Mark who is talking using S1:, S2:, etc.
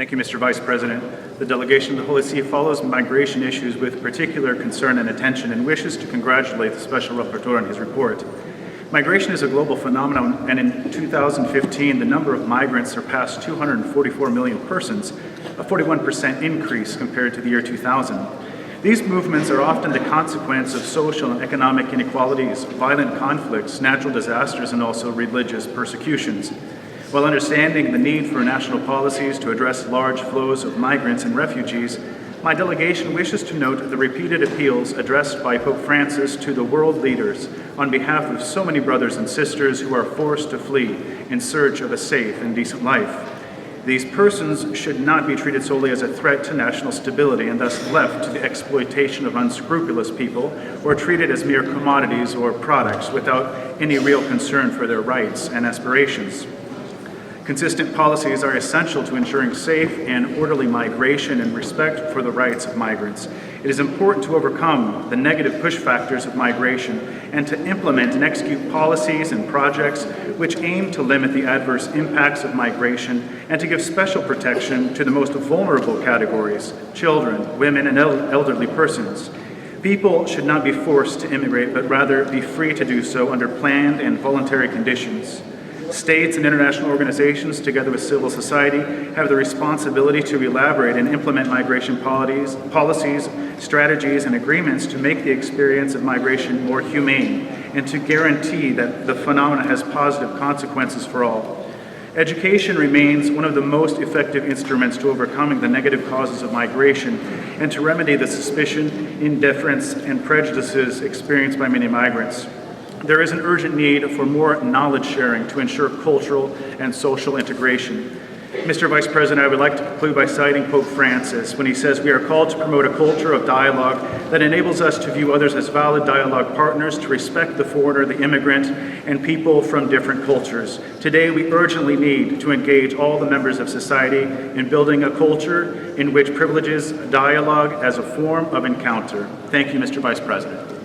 S1: Thank you, Mr. Vice President. The delegation of the Holy See follows migration issues with particular concern and attention and wishes to congratulate the Special Rapporteur on his report. Migration is a global phenomenon, and in 2015, the number of migrants surpassed 244 million persons, a 41% increase compared to the year 2000. These movements are often the consequence of social and economic inequalities, violent conflicts, natural disasters, and also religious persecutions. While understanding the need for national policies to address large flows of migrants and refugees, my delegation wishes to note the repeated appeals addressed by Pope Francis to the world leaders on behalf of so many brothers and sisters who are forced to flee in search of a safe and decent life. These persons should not be treated solely as a threat to national stability and thus left to the exploitation of unscrupulous people or treated as mere commodities or products without any real concern for their rights and aspirations. Consistent policies are essential to ensuring safe and orderly migration and respect for the rights of migrants. It is important to overcome the negative push factors of migration and to implement and execute policies and projects which aim to limit the adverse impacts of migration and to give special protection to the most vulnerable categories: children, women, and elderly persons. People should not be forced to immigrate, but rather be free to do so under planned and voluntary conditions. States and international organizations, together with civil society, have the responsibility to elaborate and implement migration policies, strategies, and agreements to make the experience of migration more humane and to guarantee that the phenomenon has positive consequences for all. Education remains one of the most effective instruments to overcoming the negative causes of migration and to remedy the suspicion, indifference, and prejudices experienced by many migrants. There is an urgent need for more knowledge sharing to ensure cultural and social integration. Mr. Vice President, I would like to conclude by citing Pope Francis when he says we are called to promote a culture of dialogue that enables us to view others as valid dialogue partners, to respect the foreigner, the immigrant, and people from different cultures. Today, we urgently need to engage all the members of society in building a culture in which privileges dialogue as a form of encounter. Thank you, Mr. Vice President.